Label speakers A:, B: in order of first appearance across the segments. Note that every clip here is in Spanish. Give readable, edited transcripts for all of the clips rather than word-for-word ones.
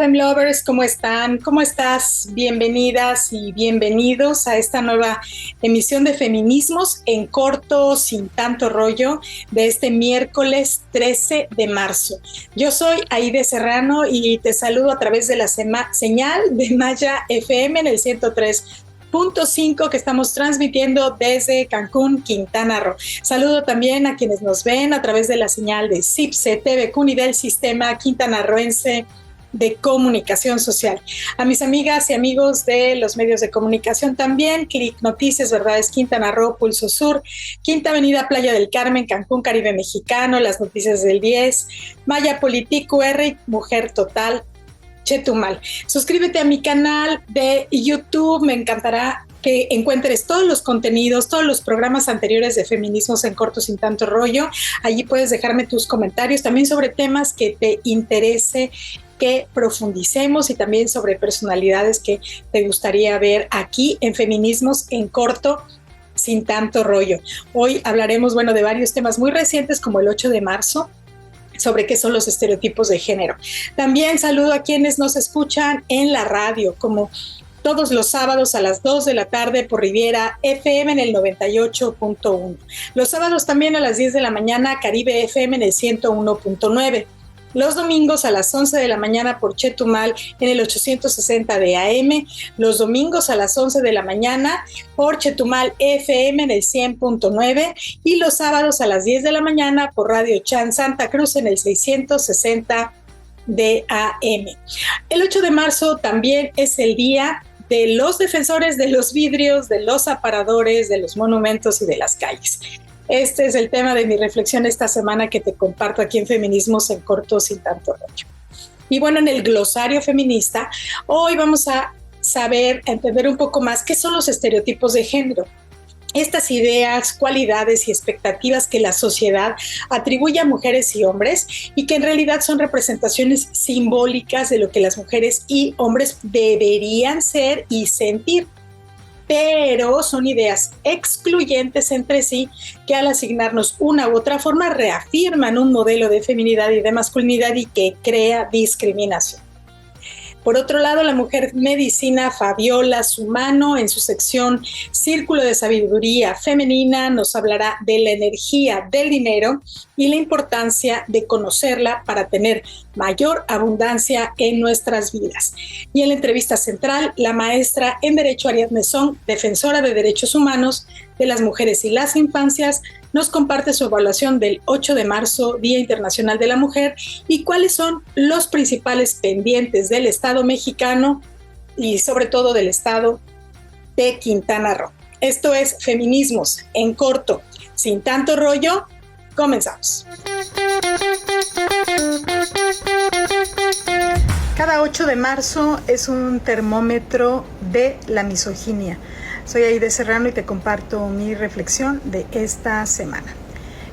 A: Fem Lovers, ¿cómo están? ¿Cómo estás? Bienvenidas y bienvenidos a esta nueva emisión de Feminismos en corto, sin tanto rollo, de este miércoles 13 de marzo. Yo soy Aide Serrano y te saludo a través de la señal de Maya FM en el 103.5 que estamos transmitiendo desde Cancún, Quintana Roo. Saludo también a quienes nos ven a través de la señal de CIPSE TV CUNY del Sistema Quintanarroense de Comunicación Social. A mis amigas y amigos de los medios de comunicación también, Click Noticias, Verdades Quintana Roo, Pulso Sur, Quinta Avenida Playa del Carmen, Cancún, Caribe Mexicano, Las Noticias del 10, Maya Político R, Mujer Total, Chetumal. Suscríbete a mi canal de YouTube, me encantará que encuentres todos los contenidos, todos los programas anteriores de Feminismos en corto, sin tanto rollo. Allí puedes dejarme tus comentarios también sobre temas que te interese que profundicemos y también sobre personalidades que te gustaría ver aquí en Feminismos en corto, sin tanto rollo. Hoy hablaremos, de varios temas muy recientes como el 8 de marzo, sobre qué son los estereotipos de género. También saludo a quienes nos escuchan en la radio, como todos los sábados a las 2 de la tarde por Riviera FM en el 98.1. Los sábados también a las 10 de la mañana, Caribe FM en el 101.9. Los domingos a las 11 de la mañana por Chetumal en el 860 de AM. Los domingos a las 11 de la mañana por Chetumal FM en el 100.9. Y los sábados a las 10 de la mañana por Radio Chan Santa Cruz en el 660 de AM. El 8 de marzo también es el día de los defensores de los vidrios, de los aparadores, de los monumentos y de las calles. Este es el tema de mi reflexión esta semana que te comparto aquí en Feminismos en corto, sin tanto rollo. Y en el glosario feminista, hoy vamos a entender un poco más qué son los estereotipos de género. Estas ideas, cualidades y expectativas que la sociedad atribuye a mujeres y hombres y que en realidad son representaciones simbólicas de lo que las mujeres y hombres deberían ser y sentir, pero son ideas excluyentes entre sí que al asignarnos una u otra forma reafirman un modelo de feminidad y de masculinidad y que crea discriminación. Por otro lado, la mujer medicina Fabiola Sumano, en su sección Círculo de Sabiduría Femenina, nos hablará de la energía del dinero y la importancia de conocerla para tener mayor abundancia en nuestras vidas. Y en la entrevista central, la maestra en Derecho Ariadne Song, defensora de derechos humanos de las mujeres y las infancias, nos comparte su evaluación del 8 de marzo, Día Internacional de la Mujer, y cuáles son los principales pendientes del Estado mexicano y sobre todo del Estado de Quintana Roo. Esto es Feminismos en corto, sin tanto rollo. Comenzamos. Cada 8 de marzo es un termómetro de la misoginia. Soy Aide Serrano y te comparto mi reflexión de esta semana.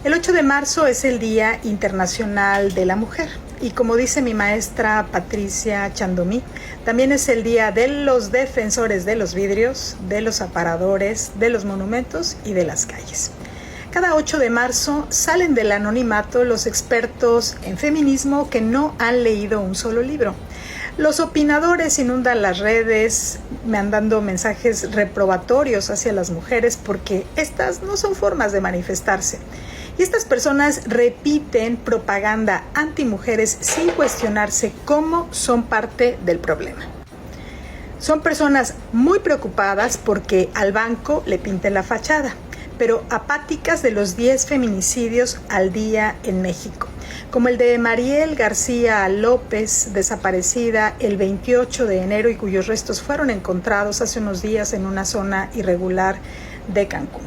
A: El 8 de marzo es el Día Internacional de la Mujer y como dice mi maestra Patricia Chandomí, también es el Día de los defensores de los vidrios, de los aparadores, de los monumentos y de las calles. Cada 8 de marzo salen del anonimato los expertos en feminismo que no han leído un solo libro. Los opinadores inundan las redes mandando mensajes reprobatorios hacia las mujeres porque estas no son formas de manifestarse. Y estas personas repiten propaganda antimujeres sin cuestionarse cómo son parte del problema. Son personas muy preocupadas porque al banco le pinten la fachada, pero apáticas de los 10 feminicidios al día en México, como el de Mariel García López, desaparecida el 28 de enero y cuyos restos fueron encontrados hace unos días en una zona irregular de Cancún.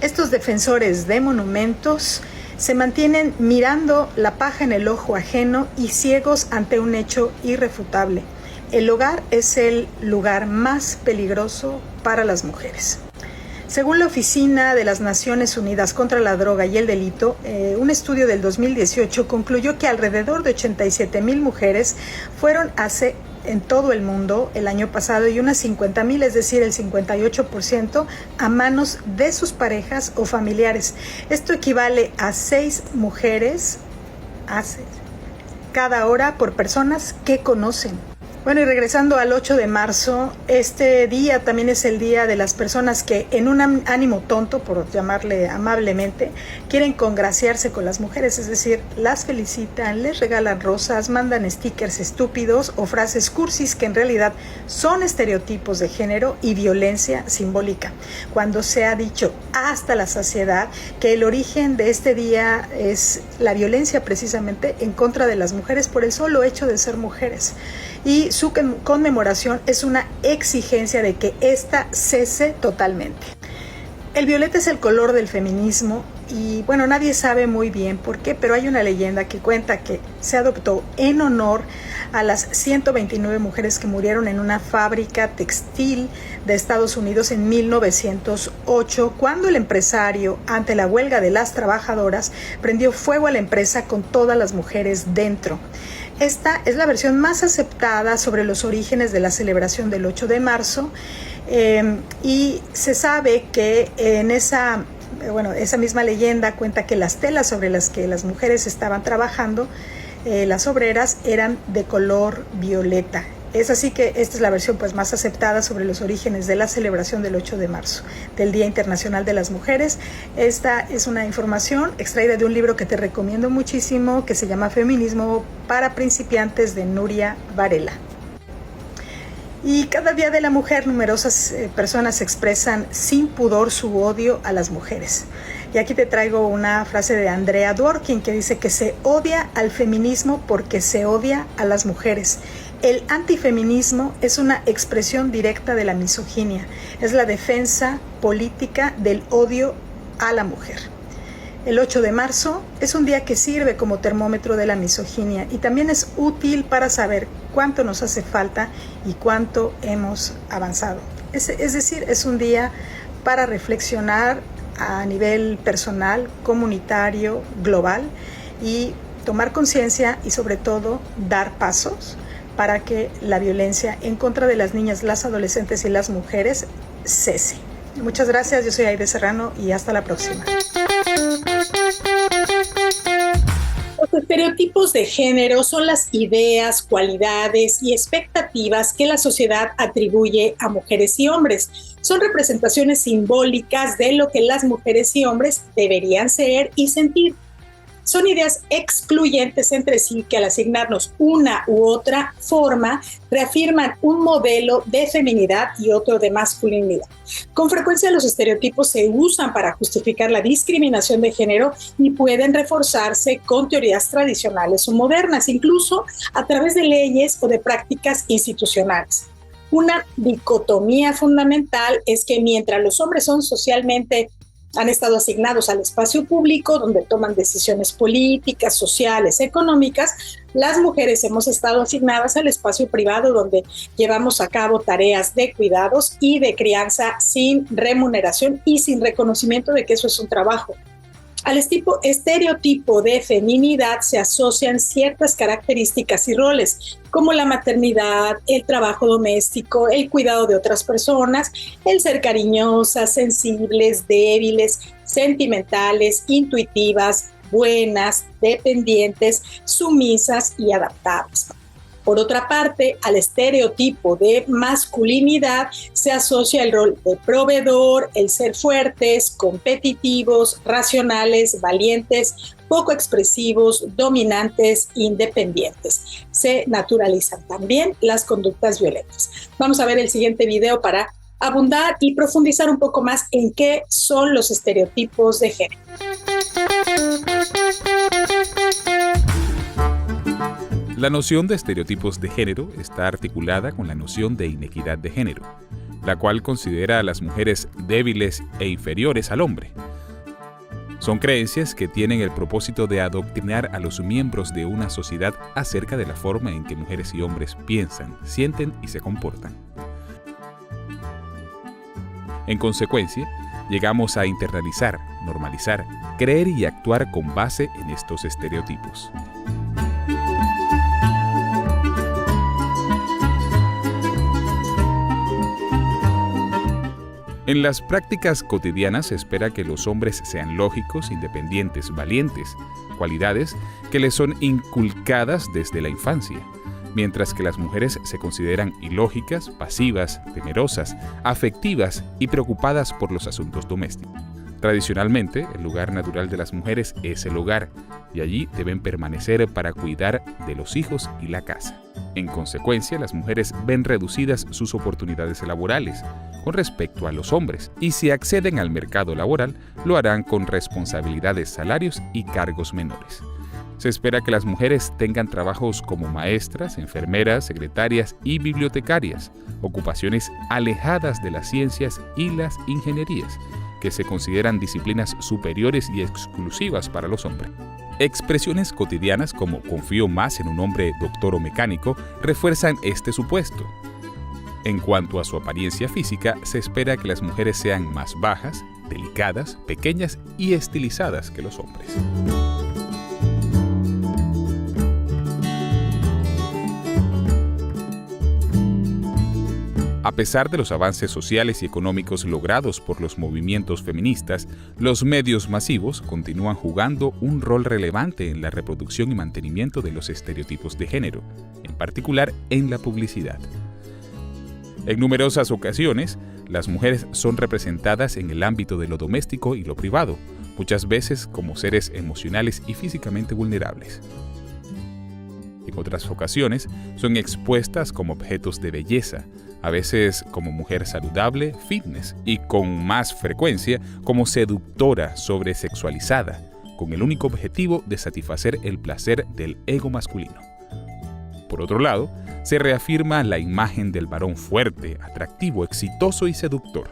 A: Estos defensores de monumentos se mantienen mirando la paja en el ojo ajeno y ciegos ante un hecho irrefutable. El hogar es el lugar más peligroso para las mujeres. Según la Oficina de las Naciones Unidas contra la Droga y el Delito, un estudio del 2018 concluyó que alrededor de 87,000 mujeres fueron en todo el mundo el año pasado y unas 50,000, es decir, el 58%, a manos de sus parejas o familiares. Esto equivale a 6 mujeres cada hora por personas que conocen. Bueno, y regresando al 8 de marzo, este día también es el día de las personas que en un ánimo tonto, por llamarle amablemente, quieren congraciarse con las mujeres, es decir, las felicitan, les regalan rosas, mandan stickers estúpidos o frases cursis que en realidad son estereotipos de género y violencia simbólica. Cuando se ha dicho hasta la saciedad que el origen de este día es la violencia precisamente en contra de las mujeres por el solo hecho de ser mujeres. Y su conmemoración es una exigencia de que ésta cese totalmente. El violeta es el color del feminismo y bueno, nadie sabe muy bien por qué, pero hay una leyenda que cuenta que se adoptó en honor a las 129 mujeres que murieron en una fábrica textil de Estados Unidos en 1908, cuando el empresario, ante la huelga de las trabajadoras, prendió fuego a la empresa con todas las mujeres dentro. Esta es la versión más aceptada sobre los orígenes de la celebración del 8 de marzo y se sabe que en esa misma leyenda cuenta que las telas sobre las que las mujeres estaban trabajando, las obreras, eran de color violeta. Es así que esta es la versión pues más aceptada sobre los orígenes de la celebración del 8 de marzo, del Día Internacional de las Mujeres. Esta es una información extraída de un libro que te recomiendo muchísimo, que se llama Feminismo para principiantes, de Nuria Varela. Y cada día de la mujer, numerosas personas expresan sin pudor su odio a las mujeres. Y aquí te traigo una frase de Andrea Dworkin que dice que se odia al feminismo porque se odia a las mujeres. El antifeminismo es una expresión directa de la misoginia, es la defensa política del odio a la mujer. El 8 de marzo es un día que sirve como termómetro de la misoginia y también es útil para saber cuánto nos hace falta y cuánto hemos avanzado. Es decir, es un día para reflexionar a nivel personal, comunitario, global y tomar conciencia y sobre todo dar pasos para que la violencia en contra de las niñas, las adolescentes y las mujeres cese. Muchas gracias, yo soy Aide Serrano y hasta la próxima.
B: Los estereotipos de género son las ideas, cualidades y expectativas que la sociedad atribuye a mujeres y hombres. Son representaciones simbólicas de lo que las mujeres y hombres deberían ser y sentir. Son ideas excluyentes entre sí que al asignarnos una u otra forma reafirman un modelo de feminidad y otro de masculinidad. Con frecuencia los estereotipos se usan para justificar la discriminación de género y pueden reforzarse con teorías tradicionales o modernas, incluso a través de leyes o de prácticas institucionales. Una dicotomía fundamental es que mientras los hombres son socialmente han estado asignados al espacio público donde toman decisiones políticas, sociales, económicas, las mujeres hemos estado asignadas al espacio privado donde llevamos a cabo tareas de cuidados y de crianza sin remuneración y sin reconocimiento de que eso es un trabajo. Al estereotipo de feminidad se asocian ciertas características y roles, como la maternidad, el trabajo doméstico, el cuidado de otras personas, el ser cariñosas, sensibles, débiles, sentimentales, intuitivas, buenas, dependientes, sumisas y adaptables. Por otra parte, al estereotipo de masculinidad se asocia el rol de proveedor, el ser fuertes, competitivos, racionales, valientes, poco expresivos, dominantes, independientes. Se naturalizan también las conductas violentas. Vamos a ver el siguiente video para abundar y profundizar un poco más en qué son los estereotipos de género.
C: La noción de estereotipos de género está articulada con la noción de inequidad de género, la cual considera a las mujeres débiles e inferiores al hombre. Son creencias que tienen el propósito de adoctrinar a los miembros de una sociedad acerca de la forma en que mujeres y hombres piensan, sienten y se comportan. En consecuencia, llegamos a internalizar, normalizar, creer y actuar con base en estos estereotipos. En las prácticas cotidianas se espera que los hombres sean lógicos, independientes, valientes, cualidades que les son inculcadas desde la infancia, mientras que las mujeres se consideran ilógicas, pasivas, temerosas, afectivas y preocupadas por los asuntos domésticos. Tradicionalmente, el lugar natural de las mujeres es el hogar, y allí deben permanecer para cuidar de los hijos y la casa. En consecuencia, las mujeres ven reducidas sus oportunidades laborales con respecto a los hombres, y si acceden al mercado laboral, lo harán con responsabilidades, salarios y cargos menores. Se espera que las mujeres tengan trabajos como maestras, enfermeras, secretarias y bibliotecarias, ocupaciones alejadas de las ciencias y las ingenierías, que se consideran disciplinas superiores y exclusivas para los hombres. Expresiones cotidianas como confío más en un hombre doctor o mecánico refuerzan este supuesto. En cuanto a su apariencia física, se espera que las mujeres sean más bajas, delicadas, pequeñas y estilizadas que los hombres. A pesar de los avances sociales y económicos logrados por los movimientos feministas, los medios masivos continúan jugando un rol relevante en la reproducción y mantenimiento de los estereotipos de género, en particular en la publicidad. En numerosas ocasiones, las mujeres son representadas en el ámbito de lo doméstico y lo privado, muchas veces como seres emocionales y físicamente vulnerables. En otras ocasiones, son expuestas como objetos de belleza, a veces como mujer saludable, fitness, y con más frecuencia como seductora sobresexualizada, con el único objetivo de satisfacer el placer del ego masculino. Por otro lado, se reafirma la imagen del varón fuerte, atractivo, exitoso y seductor,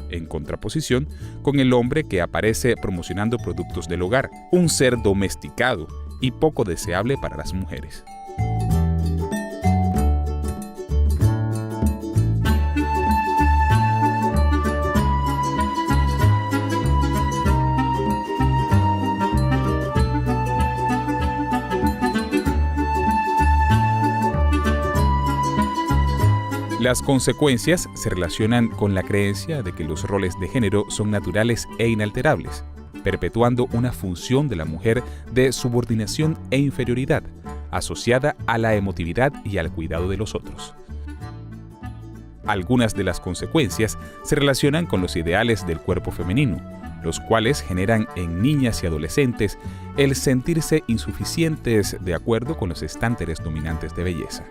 C: en contraposición con el hombre que aparece promocionando productos del hogar, un ser domesticado y poco deseable para las mujeres. Las consecuencias se relacionan con la creencia de que los roles de género son naturales e inalterables, perpetuando una función de la mujer de subordinación e inferioridad, asociada a la emotividad y al cuidado de los otros. Algunas de las consecuencias se relacionan con los ideales del cuerpo femenino, los cuales generan en niñas y adolescentes el sentirse insuficientes de acuerdo con los estándares dominantes de belleza.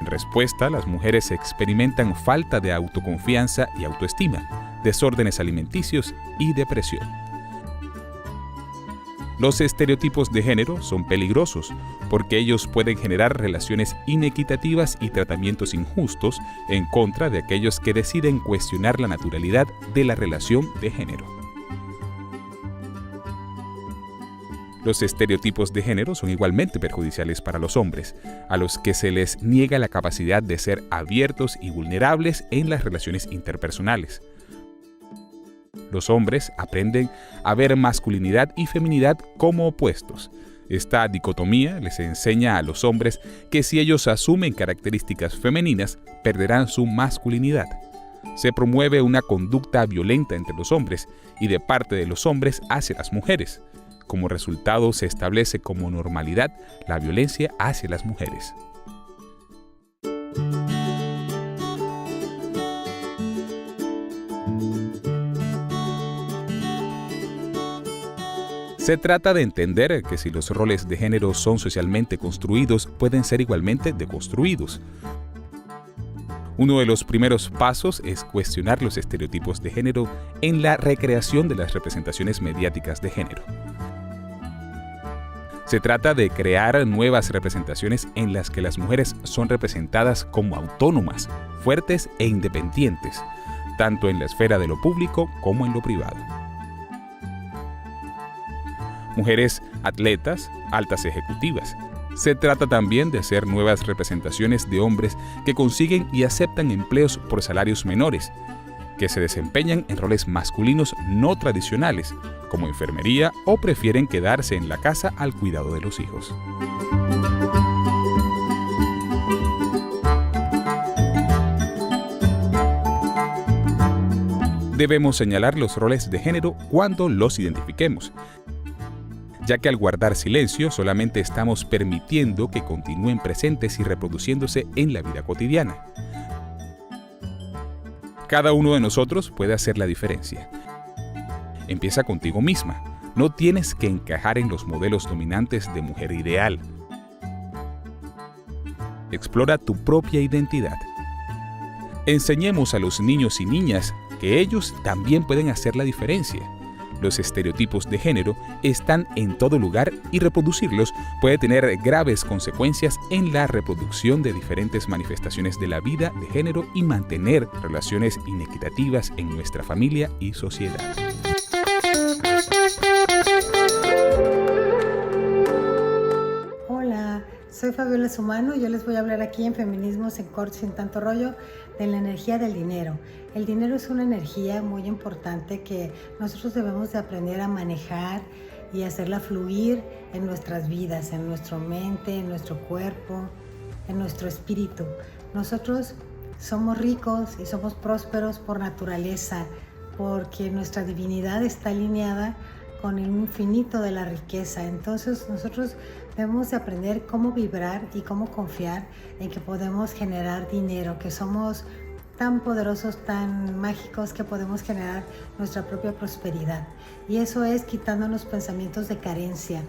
C: En respuesta, las mujeres experimentan falta de autoconfianza y autoestima, desórdenes alimenticios y depresión. Los estereotipos de género son peligrosos porque ellos pueden generar relaciones inequitativas y tratamientos injustos en contra de aquellos que deciden cuestionar la naturalidad de la relación de género. Los estereotipos de género son igualmente perjudiciales para los hombres, a los que se les niega la capacidad de ser abiertos y vulnerables en las relaciones interpersonales. Los hombres aprenden a ver masculinidad y feminidad como opuestos. Esta dicotomía les enseña a los hombres que si ellos asumen características femeninas, perderán su masculinidad. Se promueve una conducta violenta entre los hombres y de parte de los hombres hacia las mujeres. Como resultado, se establece como normalidad la violencia hacia las mujeres. Se trata de entender que si los roles de género son socialmente construidos, pueden ser igualmente deconstruidos. Uno de los primeros pasos es cuestionar los estereotipos de género en la recreación de las representaciones mediáticas de género. Se trata de crear nuevas representaciones en las que las mujeres son representadas como autónomas, fuertes e independientes, tanto en la esfera de lo público como en lo privado. Mujeres atletas, altas ejecutivas. Se trata también de hacer nuevas representaciones de hombres que consiguen y aceptan empleos por salarios menores, que se desempeñan en roles masculinos no tradicionales, como enfermería, o prefieren quedarse en la casa al cuidado de los hijos. Debemos señalar los roles de género cuando los identifiquemos, ya que al guardar silencio solamente estamos permitiendo que continúen presentes y reproduciéndose en la vida cotidiana. Cada uno de nosotros puede hacer la diferencia. Empieza contigo misma. No tienes que encajar en los modelos dominantes de mujer ideal. Explora tu propia identidad. Enseñemos a los niños y niñas que ellos también pueden hacer la diferencia. Los estereotipos de género están en todo lugar y reproducirlos puede tener graves consecuencias en la reproducción de diferentes manifestaciones de la vida de género y mantener relaciones inequitativas en nuestra familia y sociedad.
D: Hola, soy Fabiola Sumano y yo les voy a hablar aquí en Feminismos en Corto Sin Tanto Rollo de la energía del dinero. El dinero es una energía muy importante que nosotros debemos de aprender a manejar y hacerla fluir en nuestras vidas, en nuestra mente, en nuestro cuerpo, en nuestro espíritu. Nosotros somos ricos y somos prósperos por naturaleza, porque nuestra divinidad está alineada con el infinito de la riqueza. Entonces nosotros debemos de aprender cómo vibrar y cómo confiar en que podemos generar dinero, que somos tan poderosos, tan mágicos que podemos generar nuestra propia prosperidad. Y eso es quitándonos pensamientos de carencia.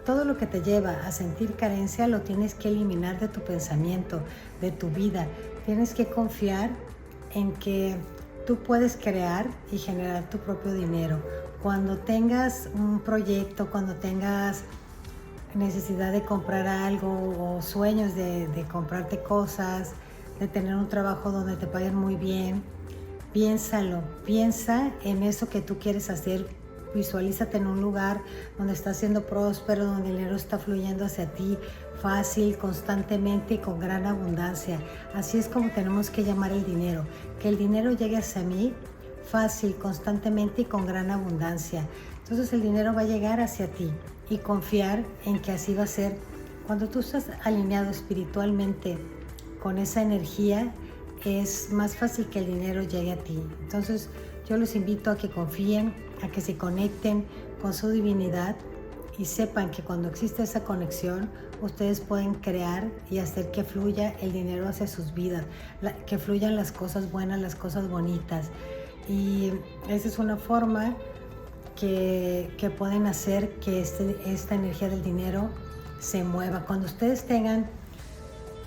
D: Todo lo que te lleva a sentir carencia lo tienes que eliminar de tu pensamiento, de tu vida. Tienes que confiar en que tú puedes crear y generar tu propio dinero. Cuando tengas un proyecto, cuando tengas necesidad de comprar algo o sueños de comprarte cosas, de tener un trabajo donde te paguen muy bien, piénsalo, piensa en eso que tú quieres hacer, visualízate en un lugar donde estás siendo próspero, donde el dinero está fluyendo hacia ti fácil, constantemente y con gran abundancia. Así es como tenemos que llamar el dinero, que el dinero llegue hacia mí fácil, constantemente y con gran abundancia. Entonces el dinero va a llegar hacia ti y confiar en que así va a ser. Cuando tú estás alineado espiritualmente con esa energía, es más fácil que el dinero llegue a ti. Entonces yo los invito a que confíen, a que se conecten con su divinidad y sepan que cuando existe esa conexión, ustedes pueden crear y hacer que fluya el dinero hacia sus vidas, que fluyan las cosas buenas, las cosas bonitas. Y esa es una forma que pueden hacer que esta energía del dinero se mueva. Cuando ustedes tengan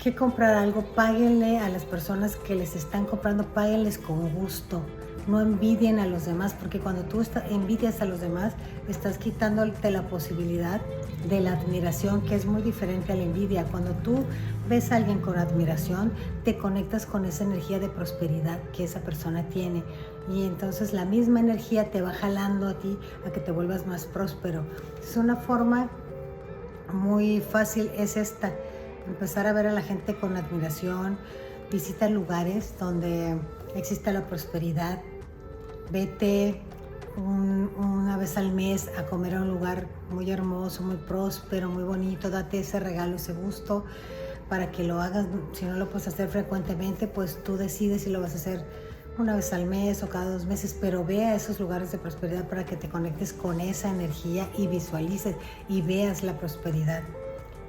D: que comprar algo, páguenle a las personas que les están comprando, páguenles con gusto. No envidien a los demás, porque cuando tú envidias a los demás, estás quitándote la posibilidad de la admiración, que es muy diferente a la envidia. Cuando tú ves a alguien con admiración, te conectas con esa energía de prosperidad que esa persona tiene. Y entonces la misma energía te va jalando a ti a que te vuelvas más próspero. Es una forma muy fácil, es esta. Empezar a ver a la gente con admiración, visita lugares donde exista la prosperidad, vete una vez al mes a comer a un lugar muy hermoso, muy próspero, muy bonito, date ese regalo, ese gusto para que lo hagas. Si no lo puedes hacer frecuentemente, pues tú decides si lo vas a hacer una vez al mes o cada 2 meses, pero ve a esos lugares de prosperidad para que te conectes con esa energía y visualices y veas la prosperidad.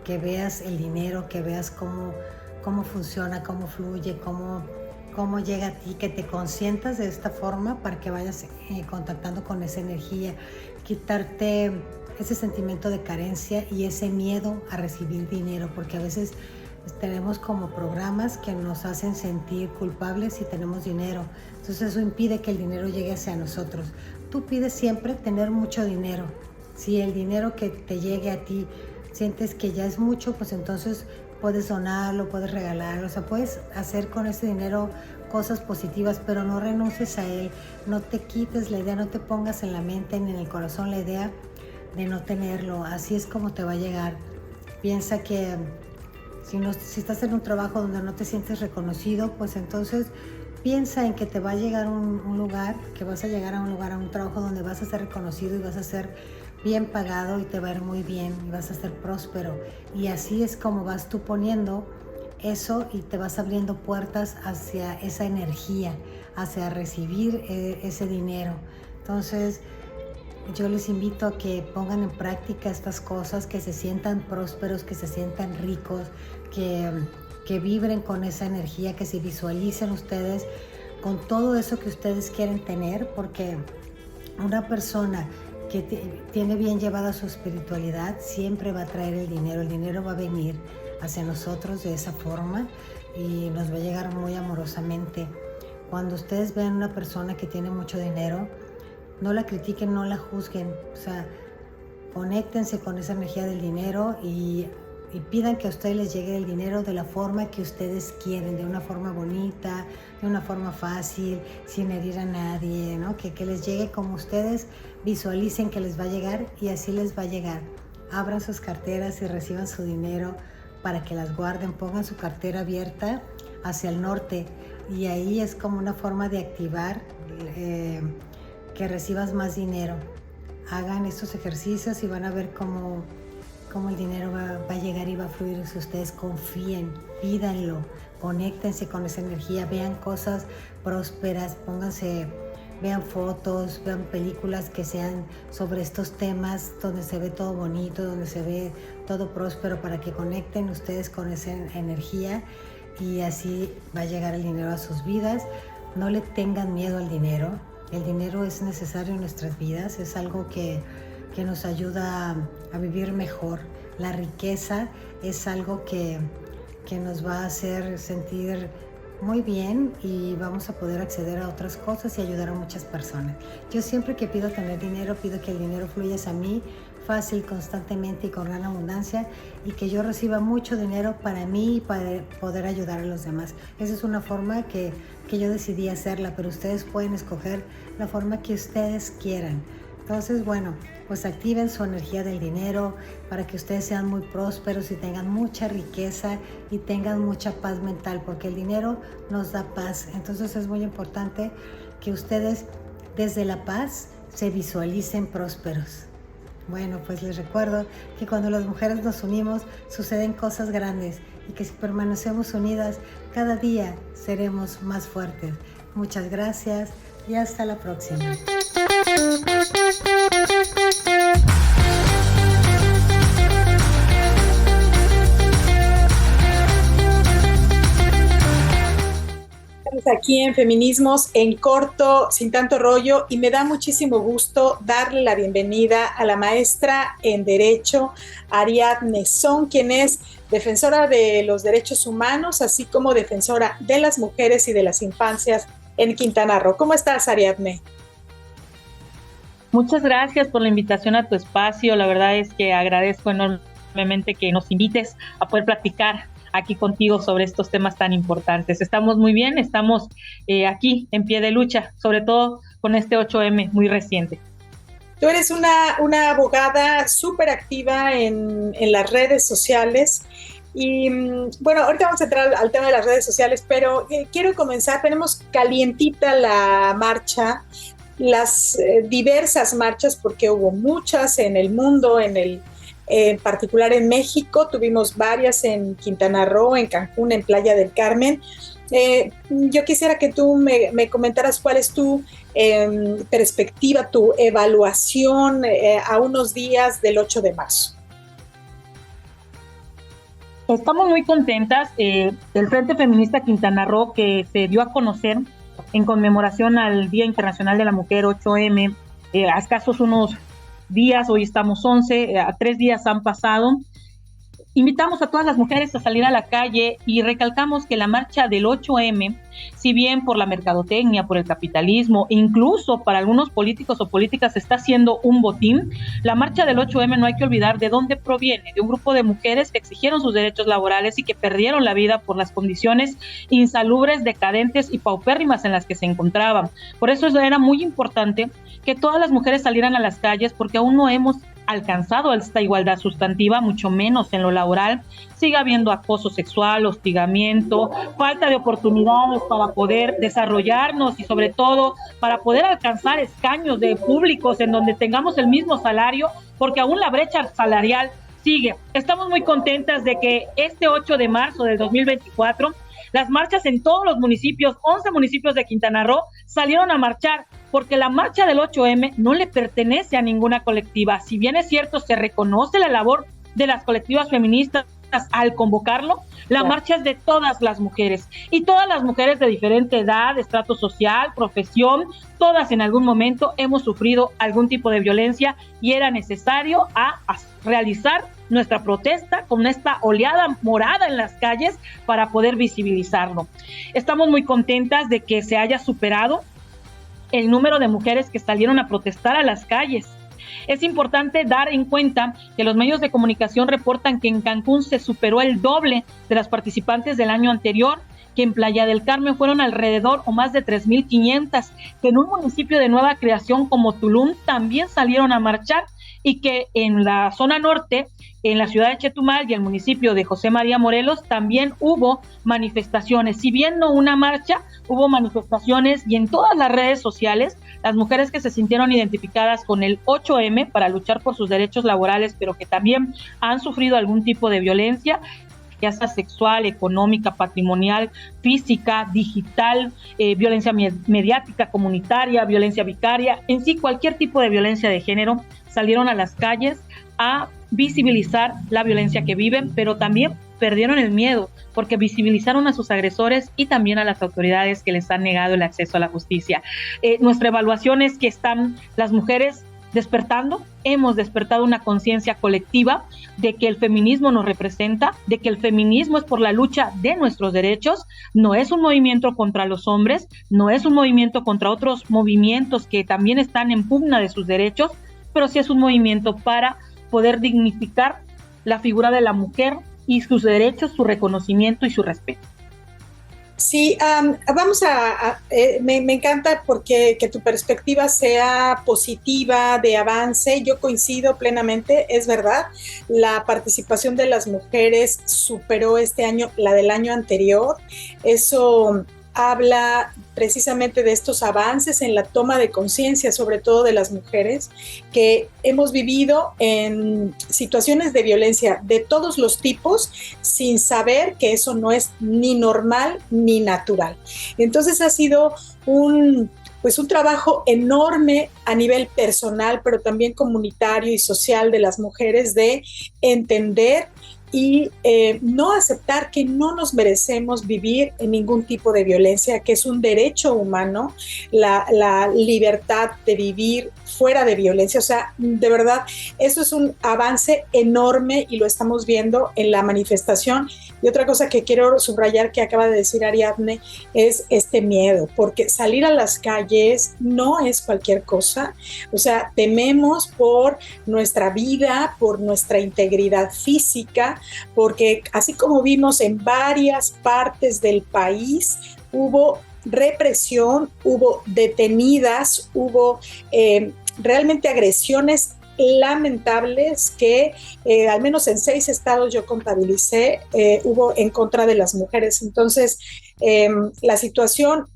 D: Que veas el dinero, que veas cómo funciona, cómo fluye, cómo llega a ti, que te consientas de esta forma para que vayas contactando con esa energía, quitarte ese sentimiento de carencia y ese miedo a recibir dinero, porque a veces tenemos como programas que nos hacen sentir culpables si tenemos dinero. Entonces eso impide que el dinero llegue hacia nosotros. Tú pides siempre tener mucho dinero. Si el dinero que te llegue a ti sientes que ya es mucho, pues entonces puedes donarlo, puedes regalarlo, o sea, puedes hacer con ese dinero cosas positivas, pero no renuncies a él, no te quites la idea, no te pongas en la mente ni en el corazón la idea de no tenerlo. Así es como te va a llegar. Piensa que si estás en un trabajo donde no te sientes reconocido, pues entonces piensa en que te va a llegar un lugar, que vas a llegar a un trabajo donde vas a ser reconocido y vas a ser bien pagado y te va a ir muy bien y vas a ser próspero. Y así es como vas tú poniendo eso y te vas abriendo puertas hacia esa energía, hacia recibir ese dinero. Entonces, yo les invito a que pongan en práctica estas cosas, que se sientan prósperos, que se sientan ricos, que vibren con esa energía, que se visualicen ustedes con todo eso que ustedes quieren tener, porque una persona que tiene bien llevada su espiritualidad siempre va a traer el dinero va a venir hacia nosotros de esa forma y nos va a llegar muy amorosamente. Cuando ustedes vean una persona que tiene mucho dinero, no la critiquen, no la juzguen, o sea, conéctense con esa energía del dinero y pidan que a ustedes les llegue el dinero de la forma que ustedes quieren, de una forma bonita, de una forma fácil, sin herir a nadie, ¿no? Que les llegue como ustedes visualicen que les va a llegar y así les va a llegar. Abran sus carteras y reciban su dinero para que las guarden, pongan su cartera abierta hacia el norte y ahí es como una forma de activar que recibas más dinero. Hagan estos ejercicios y van a ver cómo el dinero va a llegar y va a fluir si ustedes confíen, pídanlo, conéctense con esa energía, vean cosas prósperas, vean fotos, vean películas que sean sobre estos temas donde se ve todo bonito, donde se ve todo próspero para que conecten ustedes con esa energía y así va a llegar el dinero a sus vidas. No le tengan miedo al dinero, el dinero es necesario en nuestras vidas, es algo que nos ayuda a vivir mejor. La riqueza es algo que nos va a hacer sentir muy bien y vamos a poder acceder a otras cosas y ayudar a muchas personas. Yo siempre que pido tener dinero, pido que el dinero fluya hacia mí fácil, constantemente y con gran abundancia y que yo reciba mucho dinero para mí y para poder ayudar a los demás. Esa es una forma que yo decidí hacerla, pero ustedes pueden escoger la forma que ustedes quieran. Entonces, bueno, pues activen su energía del dinero para que ustedes sean muy prósperos y tengan mucha riqueza y tengan mucha paz mental, porque el dinero nos da paz. Entonces es muy importante que ustedes desde la paz se visualicen prósperos. Bueno, pues les recuerdo que cuando las mujeres nos unimos suceden cosas grandes y que si permanecemos unidas cada día seremos más fuertes. Muchas gracias y hasta la próxima.
A: Aquí en Feminismos en Corto, sin tanto rollo, y me da muchísimo gusto darle la bienvenida a la maestra en Derecho, Ariadne Son, quien es defensora de los derechos humanos, así como defensora de las mujeres y de las infancias en Quintana Roo. ¿Cómo estás, Ariadne?
E: Muchas gracias por la invitación a tu espacio. La verdad es que agradezco enormemente que nos invites a poder platicar aquí contigo sobre estos temas tan importantes. Estamos muy bien, estamos aquí en pie de lucha, sobre todo con este 8M muy reciente.
A: Tú eres una abogada súper activa en las redes sociales y bueno, ahorita vamos a entrar al tema de las redes sociales, pero quiero comenzar, tenemos calientita la marcha, las diversas marchas, porque hubo muchas en el mundo, en particular en México, tuvimos varias en Quintana Roo, en Cancún, en Playa del Carmen. Yo quisiera que tú me comentaras cuál es tu perspectiva, tu evaluación a unos días del 8 de marzo.
E: Estamos muy contentas del Frente Feminista Quintana Roo, que se dio a conocer en conmemoración al Día Internacional de la Mujer 8M, a escasos unos días, hoy estamos 11, a 3 días han pasado. Invitamos a todas las mujeres a salir a la calle y recalcamos que la marcha del 8M, si bien por la mercadotecnia, por el capitalismo, incluso para algunos políticos o políticas está siendo un botín, la marcha del 8M no hay que olvidar de dónde proviene, de un grupo de mujeres que exigieron sus derechos laborales y que perdieron la vida por las condiciones insalubres, decadentes y paupérrimas en las que se encontraban. Por eso era muy importante que todas las mujeres salieran a las calles, porque aún no hemos alcanzado esta igualdad sustantiva, mucho menos en lo laboral. Sigue habiendo acoso sexual, hostigamiento, falta de oportunidades para poder desarrollarnos y sobre todo para poder alcanzar escaños de públicos en donde tengamos el mismo salario, porque aún la brecha salarial sigue. Estamos muy contentas de que este 8 de marzo del 2024 Las marchas en todos los municipios, 11 municipios de Quintana Roo, salieron a marchar, porque la marcha del 8M no le pertenece a ninguna colectiva. Si bien es cierto, se reconoce la labor de las colectivas feministas al convocarlo, la marcha es de todas las mujeres, y todas las mujeres de diferente edad, estrato social, profesión, todas en algún momento hemos sufrido algún tipo de violencia, y era necesario realizar nuestra protesta con esta oleada morada en las calles para poder visibilizarlo. Estamos muy contentas de que se haya superado el número de mujeres que salieron a protestar a las calles. Es importante dar en cuenta que los medios de comunicación reportan que en Cancún se superó el doble de las participantes del año anterior, que en Playa del Carmen fueron alrededor o más de 3,500, que en un municipio de nueva creación como Tulum también salieron a marchar, y que en la zona norte, en la ciudad de Chetumal y el municipio de José María Morelos, también hubo manifestaciones. Si bien no una marcha, hubo manifestaciones, y en todas las redes sociales, las mujeres que se sintieron identificadas con el 8M para luchar por sus derechos laborales, pero que también han sufrido algún tipo de violencia, ya sea sexual, económica, patrimonial, física, digital, violencia mediática, comunitaria, violencia vicaria, en sí cualquier tipo de violencia de género, salieron a las calles a visibilizar la violencia que viven, pero también perdieron el miedo porque visibilizaron a sus agresores y también a las autoridades que les han negado el acceso a la justicia. Nuestra evaluación es que están las mujeres despertando, hemos despertado una conciencia colectiva de que el feminismo nos representa, de que el feminismo es por la lucha de nuestros derechos, no es un movimiento contra los hombres, no es un movimiento contra otros movimientos que también están en pugna de sus derechos, pero sí es un movimiento para poder dignificar la figura de la mujer y sus derechos, su reconocimiento y su respeto.
A: Sí, me encanta porque que tu perspectiva sea positiva, de avance. Yo coincido plenamente, es verdad, la participación de las mujeres superó este año la del año anterior. Eso habla precisamente de estos avances en la toma de conciencia, sobre todo de las mujeres, que hemos vivido en situaciones de violencia de todos los tipos, sin saber que eso no es ni normal ni natural. Entonces ha sido un trabajo enorme a nivel personal, pero también comunitario y social de las mujeres, de entender y no aceptar que no nos merecemos vivir en ningún tipo de violencia, que es un derecho humano, la libertad de vivir fuera de violencia. O sea, de verdad, eso es un avance enorme y lo estamos viendo en la manifestación. Y otra cosa que quiero subrayar que acaba de decir Ariadne es este miedo, porque salir a las calles no es cualquier cosa. O sea, tememos por nuestra vida, por nuestra integridad física, porque así como vimos en varias partes del país, hubo represión, hubo detenidas, hubo realmente agresiones lamentables que al menos en 6 estados yo contabilicé, hubo en contra de las mujeres. Entonces, la situación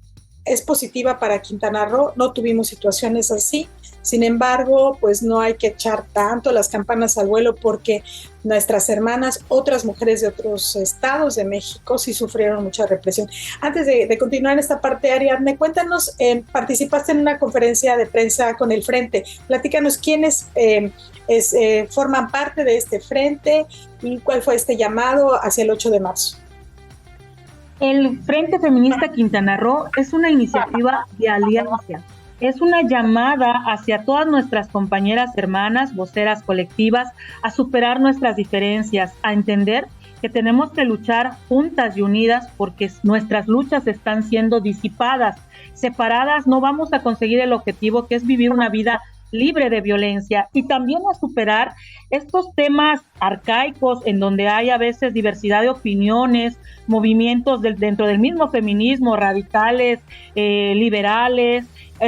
A: es positiva para Quintana Roo, no tuvimos situaciones así. Sin embargo, pues no hay que echar tanto las campanas al vuelo, porque nuestras hermanas, otras mujeres de otros estados de México, sí sufrieron mucha represión. Antes de continuar en esta parte, Ariadne, cuéntanos, participaste en una conferencia de prensa con el Frente. Platícanos quiénes forman parte de este Frente y cuál fue este llamado hacia el 8 de marzo.
E: El Frente Feminista Quintana Roo es una iniciativa de alianza. Es una llamada hacia todas nuestras compañeras hermanas, voceras colectivas, a superar nuestras diferencias, a entender que tenemos que luchar juntas y unidas, porque nuestras luchas están siendo disipadas. Separadas no vamos a conseguir el objetivo, que es vivir una vida libre de violencia, y también a superar estos temas arcaicos en donde hay a veces diversidad de opiniones, movimientos dentro del mismo feminismo, radicales, liberales,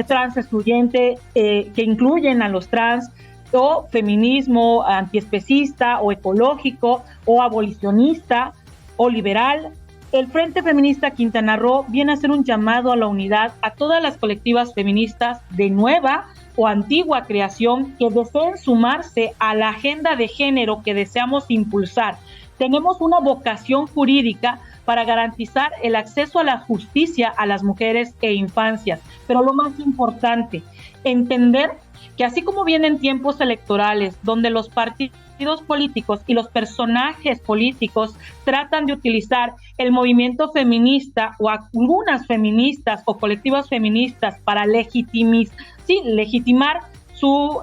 E: trans excluyente, que incluyen a los trans, o feminismo antiespecista o ecológico o abolicionista o liberal. El Frente Feminista Quintana Roo viene a hacer un llamado a la unidad a todas las colectivas feministas de nueva o antigua creación que deseen sumarse a la agenda de género que deseamos impulsar. Tenemos una vocación jurídica para garantizar el acceso a la justicia a las mujeres e infancias. Pero lo más importante, entender que así como vienen tiempos electorales donde los partidos políticos y los personajes políticos tratan de utilizar el movimiento feminista o algunas feministas o colectivas feministas para legitimar su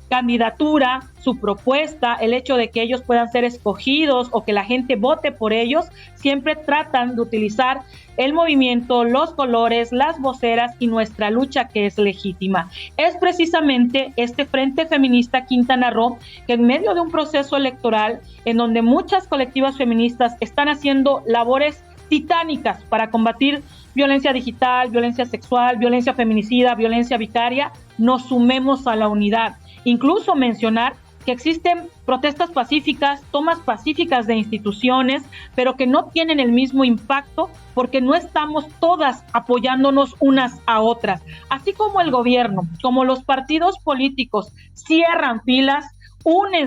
E: candidatura, su propuesta, el hecho de que ellos puedan ser escogidos o que la gente vote por ellos, siempre tratan de utilizar el movimiento, los colores, las voceras y nuestra lucha que es legítima. Es precisamente este Frente Feminista Quintana Roo que en medio de un proceso electoral en donde muchas colectivas feministas están haciendo labores titánicas para combatir violencia digital, violencia sexual, violencia feminicida, violencia vicaria, nos sumemos a la unidad. Incluso mencionar que existen protestas pacíficas, tomas pacíficas de instituciones, pero que no tienen el mismo impacto porque no estamos todas apoyándonos unas a otras. Así como el gobierno, como los partidos políticos cierran filas,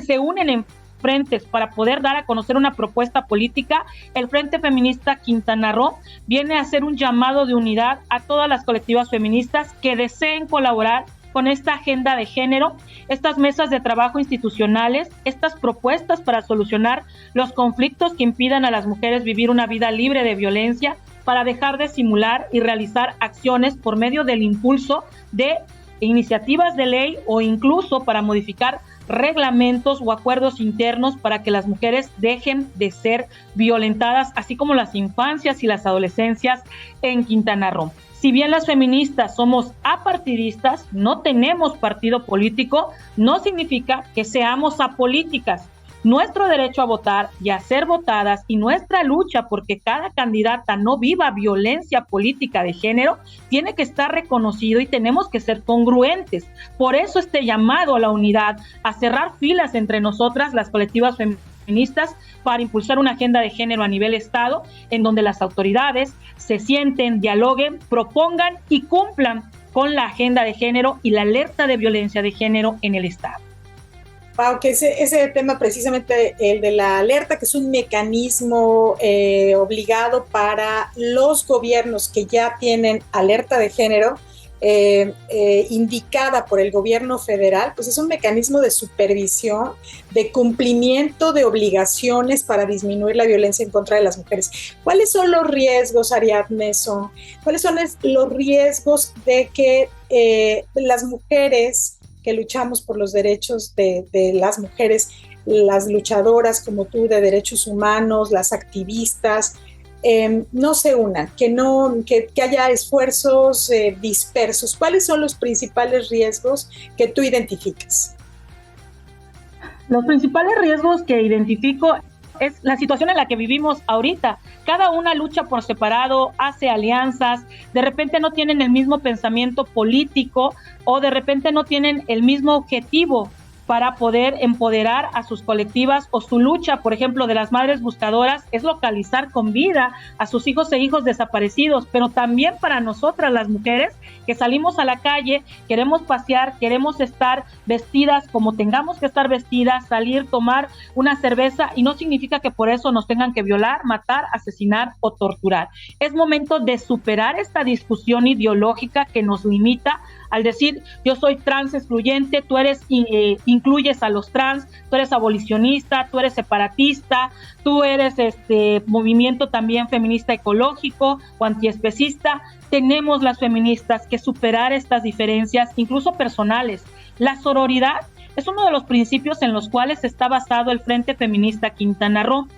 E: se unen en frentes para poder dar a conocer una propuesta política, el Frente Feminista Quintana Roo viene a hacer un llamado de unidad a todas las colectivas feministas que deseen colaborar con esta agenda de género, estas mesas de trabajo institucionales, estas propuestas para solucionar los conflictos que impidan a las mujeres vivir una vida libre de violencia, para dejar de simular y realizar acciones por medio del impulso de iniciativas de ley o incluso para modificar reglamentos o acuerdos internos para que las mujeres dejen de ser violentadas, así como las infancias y las adolescencias en Quintana Roo. Si bien las feministas somos apartidistas, no tenemos partido político, no significa que seamos apolíticas. Nuestro derecho a votar y a ser votadas y nuestra lucha porque cada candidata no viva violencia política de género tiene que estar reconocido y tenemos que ser congruentes. Por eso este llamado a la unidad, a cerrar filas entre nosotras, las colectivas feministas, para impulsar una agenda de género a nivel Estado, en donde las autoridades se sienten, dialoguen, propongan y cumplan con la agenda de género y la alerta de violencia de género en el Estado.
A: Wow, que ese tema precisamente, el de la alerta, que es un mecanismo obligado para los gobiernos que ya tienen alerta de género, indicada por el gobierno federal, pues es un mecanismo de supervisión, de cumplimiento de obligaciones para disminuir la violencia en contra de las mujeres. ¿Cuáles son los riesgos, Ariadne Son? ¿Cuáles son los riesgos de que las mujeres que luchamos por los derechos de las mujeres, las luchadoras como tú de derechos humanos, las activistas, no se unan, que haya esfuerzos dispersos? ¿Cuáles son los principales riesgos que tú identificas?
E: Los principales riesgos que identifico es la situación en la que vivimos ahorita. Cada una lucha por separado, hace alianzas, de repente no tienen el mismo pensamiento político o de repente no tienen el mismo objetivo para poder empoderar a sus colectivas o su lucha, por ejemplo, de las madres buscadoras, es localizar con vida a sus hijos e hijos desaparecidos, pero también para nosotras las mujeres que salimos a la calle, queremos pasear, queremos estar vestidas como tengamos que estar vestidas, salir, tomar una cerveza, y no significa que por eso nos tengan que violar, matar, asesinar o torturar. Es momento de superar esta discusión ideológica que nos limita al decir yo soy trans excluyente, tú eres incluyes a los trans, tú eres abolicionista, tú eres separatista, tú eres movimiento también feminista ecológico o antiespecista. Tenemos las feministas que superar estas diferencias, incluso personales. La sororidad es uno de los principios en los cuales está basado el Frente Feminista Quintana Roo.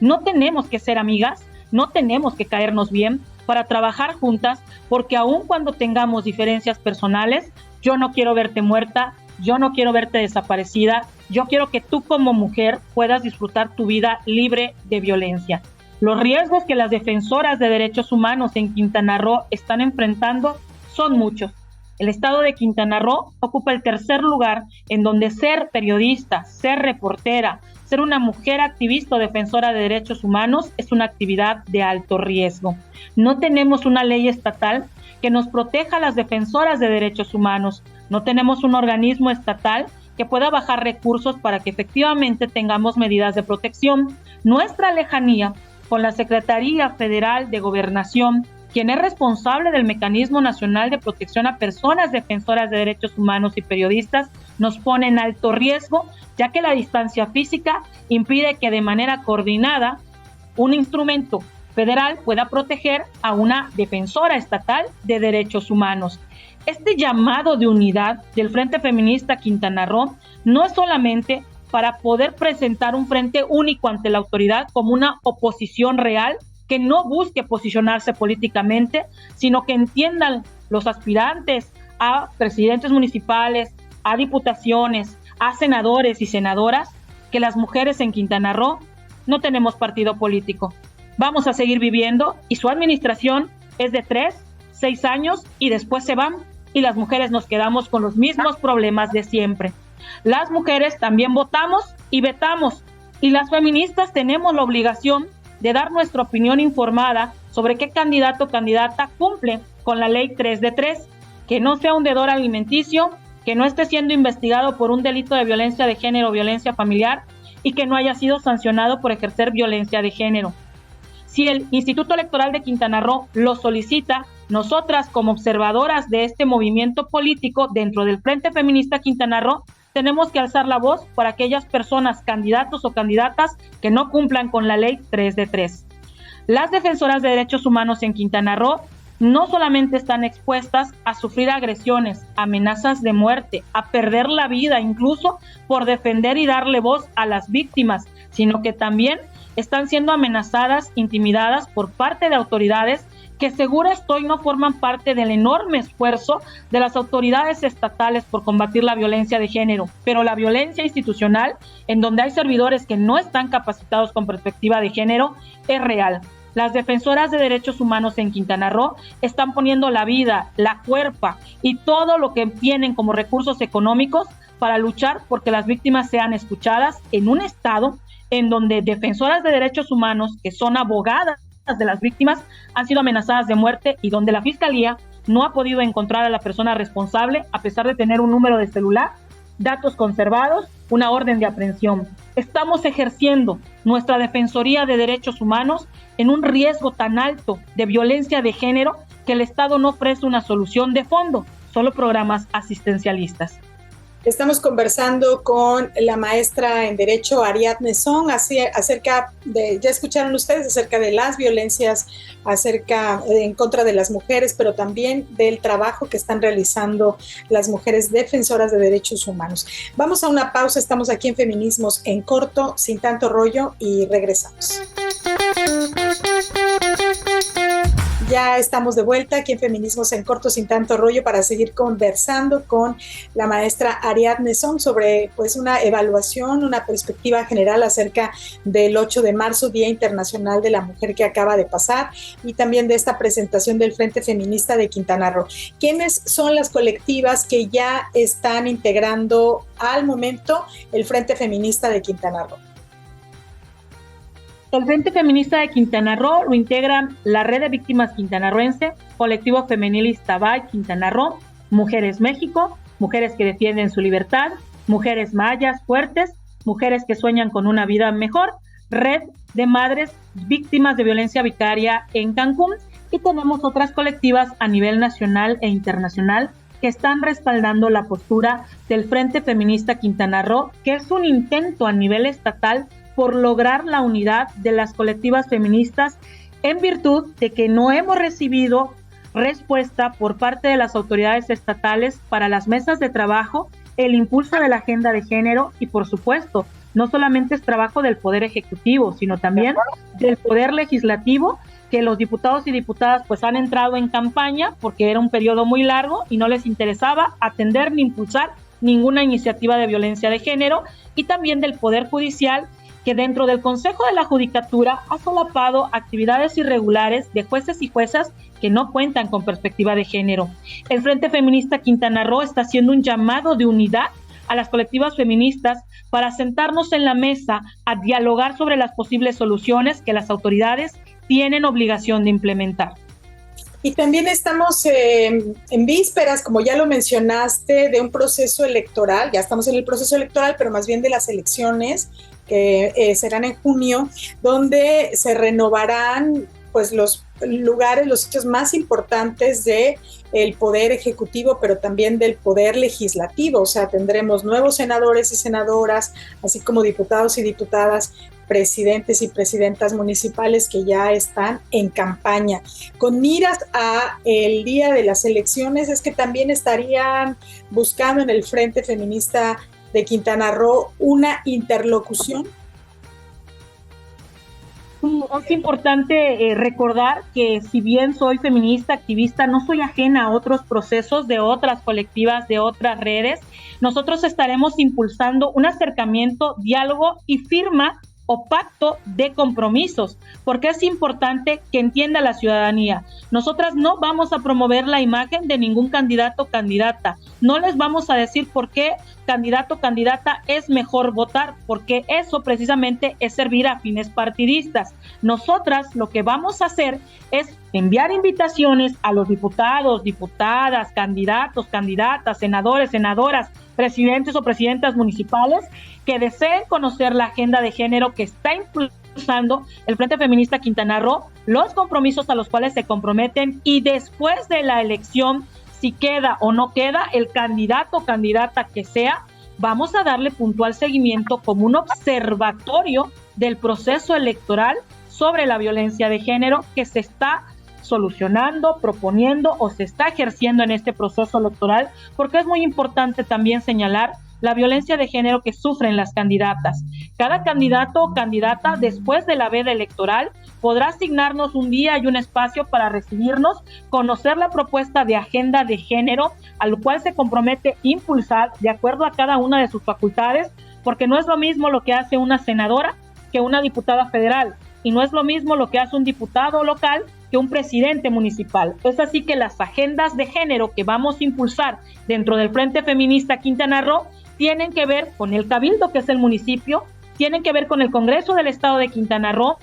E: No tenemos que ser amigas, no tenemos que caernos bien para trabajar juntas, porque aun cuando tengamos diferencias personales, yo no quiero verte muerta, yo no quiero verte desaparecida, yo quiero que tú como mujer puedas disfrutar tu vida libre de violencia. Los riesgos que las defensoras de derechos humanos en Quintana Roo están enfrentando son muchos. El estado de Quintana Roo ocupa el tercer lugar en donde ser periodista, ser reportera, ser una mujer activista o defensora de derechos humanos es una actividad de alto riesgo. No tenemos una ley estatal que nos proteja a las defensoras de derechos humanos. No tenemos un organismo estatal que pueda bajar recursos para que efectivamente tengamos medidas de protección. Nuestra lejanía con la Secretaría Federal de Gobernación, quien es responsable del Mecanismo Nacional de Protección a Personas Defensoras de Derechos Humanos y Periodistas, nos pone en alto riesgo, ya que la distancia física impide que de manera coordinada un instrumento federal pueda proteger a una defensora estatal de derechos humanos. Este llamado de unidad del Frente Feminista Quintana Roo no es solamente para poder presentar un frente único ante la autoridad como una oposición real que no busque posicionarse políticamente, sino que entiendan los aspirantes a presidentes municipales, a diputaciones, a senadores y senadoras, que las mujeres en Quintana Roo no tenemos partido político. Vamos a seguir viviendo y su administración es de 3, 6 años y después se van y las mujeres nos quedamos con los mismos problemas de siempre. Las mujeres también votamos y vetamos y las feministas tenemos la obligación de dar nuestra opinión informada sobre qué candidato o candidata cumple con la ley 3 de 3, que no sea un deudor alimenticio, que no esté siendo investigado por un delito de violencia de género o violencia familiar y que no haya sido sancionado por ejercer violencia de género. Si el Instituto Electoral de Quintana Roo lo solicita, nosotras como observadoras de este movimiento político dentro del Frente Feminista Quintana Roo, tenemos que alzar la voz por aquellas personas, candidatos o candidatas que no cumplan con la ley 3 de 3. Las defensoras de derechos humanos en Quintana Roo no solamente están expuestas a sufrir agresiones, amenazas de muerte, a perder la vida incluso por defender y darle voz a las víctimas, sino que también están siendo amenazadas, intimidadas por parte de autoridades que segura estoy no forman parte del enorme esfuerzo de las autoridades estatales por combatir la violencia de género, pero la violencia institucional, en donde hay servidores que no están capacitados con perspectiva de género, es real. Las defensoras de derechos humanos en Quintana Roo están poniendo la vida, la cuerpa y todo lo que tienen como recursos económicos para luchar porque las víctimas sean escuchadas en un estado en donde defensoras de derechos humanos, que son abogadas de las víctimas, han sido amenazadas de muerte y donde la Fiscalía no ha podido encontrar a la persona responsable a pesar de tener un número de celular, datos conservados, una orden de aprehensión. Estamos ejerciendo nuestra Defensoría de Derechos Humanos en un riesgo tan alto de violencia de género que el Estado no ofrece una solución de fondo, solo programas asistencialistas.
A: Estamos conversando con la maestra en Derecho Ariadne Song acerca de, ya escucharon ustedes, acerca de las violencias, en contra de las mujeres, pero también del trabajo que están realizando las mujeres defensoras de derechos humanos. Vamos a una pausa, estamos aquí en Feminismos en Corto, sin tanto rollo, y regresamos. Ya estamos de vuelta aquí en Feminismos en Corto, sin tanto rollo, para seguir conversando con la maestra Ariadne Song sobre una evaluación, una perspectiva general acerca del 8 de marzo, Día Internacional de la Mujer que acaba de pasar, y también de esta presentación del Frente Feminista de Quintana Roo. ¿Quiénes son las colectivas que ya están integrando al momento el Frente Feminista de Quintana Roo?
E: El Frente Feminista de Quintana Roo lo integran la Red de Víctimas Quintanarroense, Colectivo Femenil Iztabay Quintana Roo, Mujeres México, Mujeres que Defienden su Libertad, Mujeres Mayas Fuertes, Mujeres que Sueñan con una Vida Mejor, Red de Madres Víctimas de Violencia Vicaria en Cancún, y tenemos otras colectivas a nivel nacional e internacional que están respaldando la postura del Frente Feminista Quintana Roo, que es un intento a nivel estatal por lograr la unidad de las colectivas feministas en virtud de que no hemos recibido respuesta por parte de las autoridades estatales para las mesas de trabajo, el impulso de la agenda de género y, por supuesto, no solamente es trabajo del Poder Ejecutivo, sino también del Poder Legislativo, que los diputados y diputadas pues han entrado en campaña porque era un periodo muy largo y no les interesaba atender ni impulsar ninguna iniciativa de violencia de género, y también del Poder Judicial, que dentro del Consejo de la Judicatura ha solapado actividades irregulares de jueces y juezas que no cuentan con perspectiva de género. El Frente Feminista Quintana Roo está haciendo un llamado de unidad a las colectivas feministas para sentarnos en la mesa a dialogar sobre las posibles soluciones que las autoridades tienen obligación de implementar.
A: Y también estamos en vísperas, como ya lo mencionaste, de un proceso electoral. Ya estamos en el proceso electoral, pero más bien de las elecciones que serán en junio, donde se renovarán pues los lugares, los sitios más importantes del poder ejecutivo, pero también del poder legislativo. O sea, tendremos nuevos senadores y senadoras, así como diputados y diputadas, presidentes y presidentas municipales que ya están en campaña. Con miras a el día de las elecciones, es que también estarían buscando en el Frente Feminista de Quintana Roo una interlocución.
E: Es importante recordar que si bien soy feminista, activista, no soy ajena a otros procesos de otras colectivas, de otras redes. Nosotros estaremos impulsando un acercamiento, diálogo y firma o pacto de compromisos, porque es importante que entienda la ciudadanía. Nosotras no vamos a promover la imagen de ningún candidato o candidata. No les vamos a decir por qué candidato o candidata es mejor votar, porque eso precisamente es servir a fines partidistas. Nosotras lo que vamos a hacer es enviar invitaciones a los diputados, diputadas, candidatos, candidatas, senadores, senadoras, presidentes o presidentas municipales que deseen conocer la agenda de género que está impulsando el Frente Feminista Quintana Roo, los compromisos a los cuales se comprometen, y después de la elección, si queda o no queda el candidato o candidata que sea, vamos a darle puntual seguimiento como un observatorio del proceso electoral sobre la violencia de género que se está solucionando, proponiendo o se está ejerciendo en este proceso electoral, porque es muy importante también señalar la violencia de género que sufren las candidatas. Cada candidato o candidata después de la veda electoral podrá asignarnos un día y un espacio para recibirnos, conocer la propuesta de agenda de género, al cual se compromete impulsar de acuerdo a cada una de sus facultades, porque no es lo mismo lo que hace una senadora que una diputada federal, y no es lo mismo lo que hace un diputado local que un presidente municipal. Es así que las agendas de género que vamos a impulsar dentro del Frente Feminista Quintana Roo tienen que ver con el Cabildo, que es el municipio, tienen que ver con el Congreso del Estado de Quintana Roo,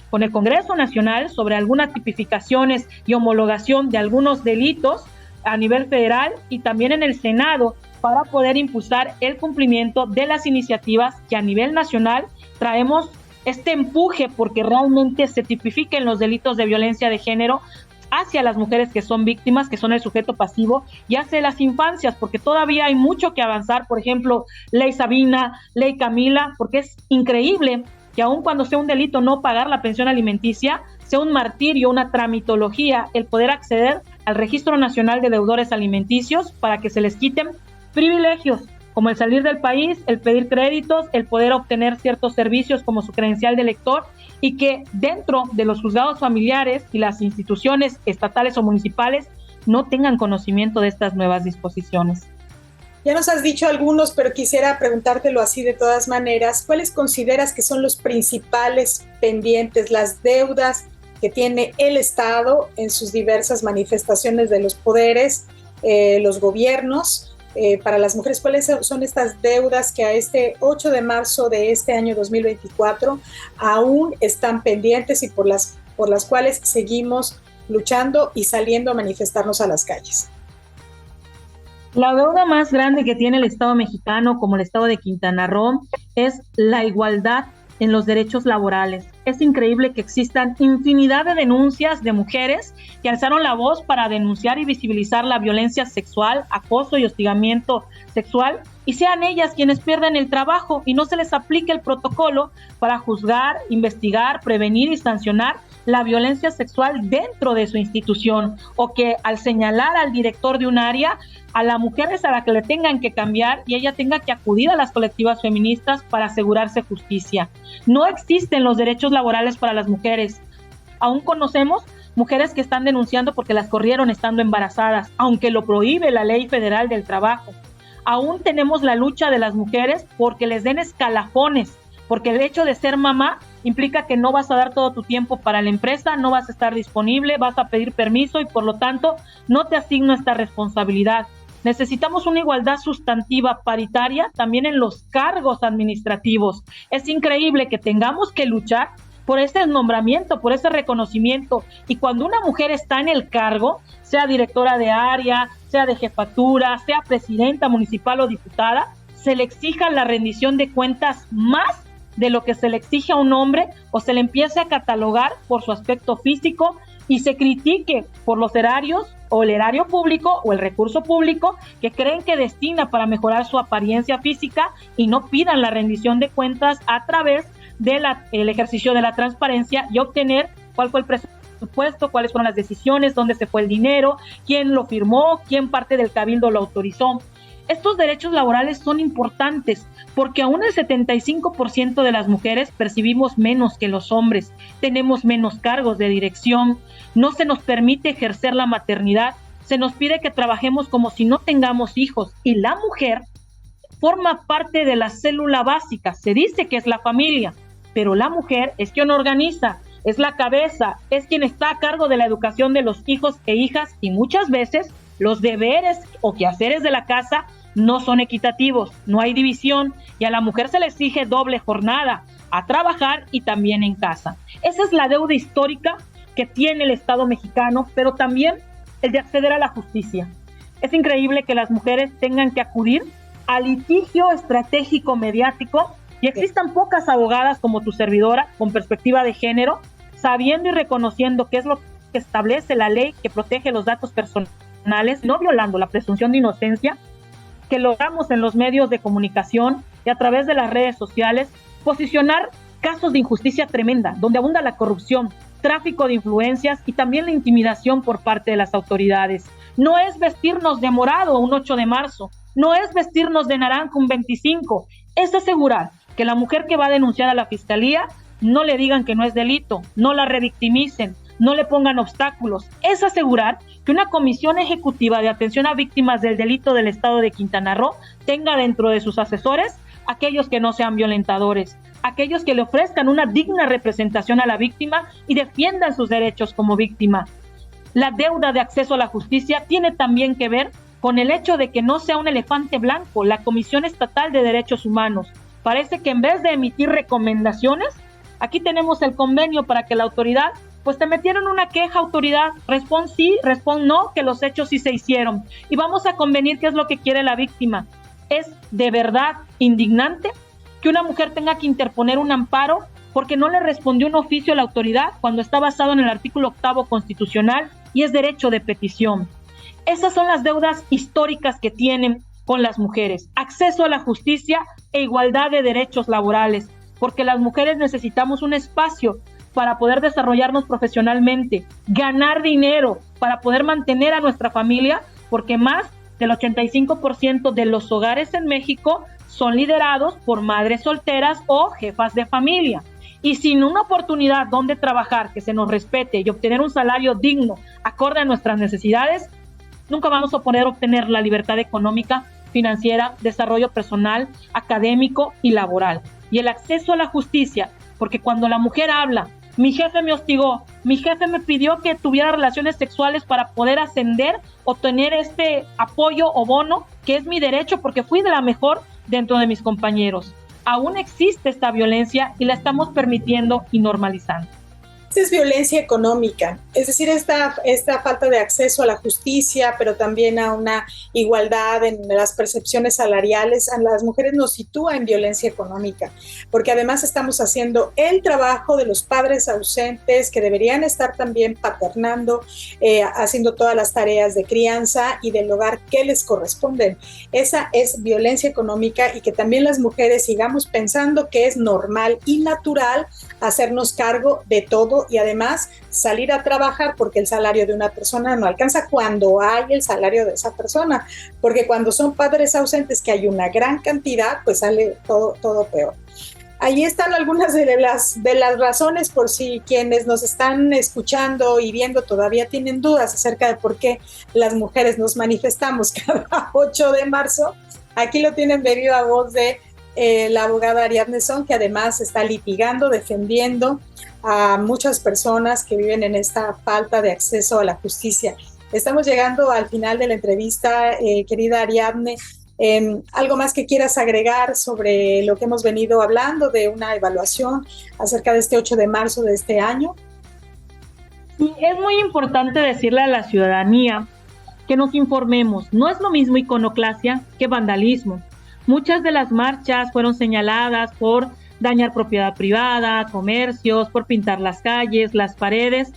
E: con el Congreso Nacional sobre algunas tipificaciones y homologación de algunos delitos a nivel federal, y también en el Senado para poder impulsar el cumplimiento de las iniciativas que a nivel nacional traemos este empuje porque realmente se tipifiquen los delitos de violencia de género hacia las mujeres que son víctimas, que son el sujeto pasivo, y hacia las infancias, porque todavía hay mucho que avanzar. Por ejemplo, ley Sabina, ley Camila, porque es increíble que aun cuando sea un delito no pagar la pensión alimenticia, sea un martirio, una tramitología, el poder acceder al Registro Nacional de Deudores Alimenticios para que se les quiten privilegios, como el salir del país, el pedir créditos, el poder obtener ciertos servicios como su credencial de lector, y que dentro de los juzgados familiares y las instituciones estatales o municipales no tengan conocimiento de estas nuevas disposiciones.
A: Ya nos has dicho algunos, pero quisiera preguntártelo así de todas maneras. ¿Cuáles consideras que son los principales pendientes, las deudas que tiene el Estado en sus diversas manifestaciones de los poderes, los gobiernos, para las mujeres? ¿Cuáles son estas deudas que a este 8 de marzo de este año 2024 aún están pendientes y por las cuales seguimos luchando y saliendo a manifestarnos a las calles?
E: La deuda más grande que tiene el Estado mexicano, como el Estado de Quintana Roo, es la igualdad en los derechos laborales. Es increíble que existan infinidad de denuncias de mujeres que alzaron la voz para denunciar y visibilizar la violencia sexual, acoso y hostigamiento sexual, y sean ellas quienes pierden el trabajo y no se les aplique el protocolo para juzgar, investigar, prevenir y sancionar la violencia sexual dentro de su institución, o que al señalar al director de un área, a la mujer es a la que le tengan que cambiar y ella tenga que acudir a las colectivas feministas para asegurarse justicia. No existen los derechos laborales para las mujeres. Aún conocemos mujeres que están denunciando porque las corrieron estando embarazadas, aunque lo prohíbe la Ley Federal del Trabajo. Aún tenemos la lucha de las mujeres porque les den escalafones, porque el hecho de ser mamá implica que no vas a dar todo tu tiempo para la empresa, no vas a estar disponible, vas a pedir permiso y por lo tanto no te asigno esta responsabilidad. Necesitamos una igualdad sustantiva paritaria también en los cargos administrativos. Es increíble que tengamos que luchar por ese nombramiento, por ese reconocimiento, y cuando una mujer está en el cargo, sea directora de área, sea de jefatura, sea presidenta municipal o diputada, se le exija la rendición de cuentas más de lo que se le exige a un hombre o se le empiece a catalogar por su aspecto físico y se critique por los erarios o el erario público o el recurso público que creen que destina para mejorar su apariencia física y no pidan la rendición de cuentas a través del ejercicio de la transparencia y obtener cuál fue el presupuesto, cuáles fueron las decisiones, dónde se fue el dinero, quién lo firmó, quién parte del cabildo lo autorizó. Estos derechos laborales son importantes porque aún el 75% de las mujeres percibimos menos que los hombres, tenemos menos cargos de dirección, no se nos permite ejercer la maternidad, se nos pide que trabajemos como si no tengamos hijos y la mujer forma parte de la célula básica, se dice que es la familia, pero la mujer es quien organiza, es la cabeza, es quien está a cargo de la educación de los hijos e hijas y muchas veces los deberes o quehaceres de la casa no son equitativos, no hay división y a la mujer se le exige doble jornada, a trabajar y también en casa. Esa es la deuda histórica que tiene el Estado mexicano, pero también el de acceder a la justicia. Es increíble que las mujeres tengan que acudir al litigio estratégico mediático y existan pocas abogadas como tu servidora con perspectiva de género, sabiendo y reconociendo qué es lo que establece la ley que protege los datos personales, no violando la presunción de inocencia, que logramos en los medios de comunicación y a través de las redes sociales, posicionar casos de injusticia tremenda, donde abunda la corrupción, tráfico de influencias y también la intimidación por parte de las autoridades. No es vestirnos de morado un 8 de marzo, no es vestirnos de naranja un 25, es asegurar que la mujer que va a denunciar a la fiscalía no le digan que no es delito, no la revictimicen, no le pongan obstáculos. Es asegurar que una comisión ejecutiva de atención a víctimas del delito del estado de Quintana Roo tenga dentro de sus asesores aquellos que no sean violentadores, aquellos que le ofrezcan una digna representación a la víctima y defiendan sus derechos como víctima. La deuda de acceso a la justicia tiene también que ver con el hecho de que no sea un elefante blanco la Comisión Estatal de Derechos Humanos. Parece que en vez de emitir recomendaciones, aquí tenemos el convenio para que la autoridad pues te metieron una queja, autoridad, respond sí, respond no, que los hechos sí se hicieron. Y vamos a convenir qué es lo que quiere la víctima. Es de verdad indignante que una mujer tenga que interponer un amparo porque no le respondió un oficio a la autoridad cuando está basado en el artículo 8 constitucional y es derecho de petición. Esas son las deudas históricas que tienen con las mujeres. Acceso a la justicia e igualdad de derechos laborales, porque las mujeres necesitamos un espacio para poder desarrollarnos profesionalmente, ganar dinero para poder mantener a nuestra familia, porque más del 85% de los hogares en México son liderados por madres solteras o jefas de familia. Y sin una oportunidad donde trabajar, que se nos respete y obtener un salario digno, acorde a nuestras necesidades, nunca vamos a poder obtener la libertad económica, financiera, desarrollo personal, académico y laboral. Y el acceso a la justicia, porque cuando la mujer habla, mi jefe me hostigó, mi jefe me pidió que tuviera relaciones sexuales para poder ascender o tener este apoyo o bono, que es mi derecho porque fui de la mejor dentro de mis compañeros. Aún existe esta violencia y la estamos permitiendo y normalizando.
A: Es violencia económica, es decir, esta falta de acceso a la justicia, pero también a una igualdad en las percepciones salariales, a las mujeres nos sitúa en violencia económica, porque además estamos haciendo el trabajo de los padres ausentes que deberían estar también paternando, haciendo todas las tareas de crianza y del hogar que les corresponden. Esa es violencia económica y que también las mujeres sigamos pensando que es normal y natural hacernos cargo de todo y además salir a trabajar porque el salario de una persona no alcanza cuando hay el salario de esa persona, porque cuando son padres ausentes, que hay una gran cantidad, pues sale todo peor. Ahí están algunas de las razones por si quienes nos están escuchando y viendo todavía tienen dudas acerca de por qué las mujeres nos manifestamos cada 8 de marzo. Aquí lo tienen de viva voz de la abogada Ariadne Son, que además está litigando, defendiendo a muchas personas que viven en esta falta de acceso a la justicia. Estamos llegando al final de la entrevista, querida Ariadne. ¿Algo más que quieras agregar sobre lo que hemos venido hablando de una evaluación acerca de este 8 de marzo de este año?
E: Sí, es muy importante decirle a la ciudadanía que nos informemos. No es lo mismo iconoclasia que vandalismo. Muchas de las marchas fueron señaladas por dañar propiedad privada, comercios, por pintar las calles, las paredes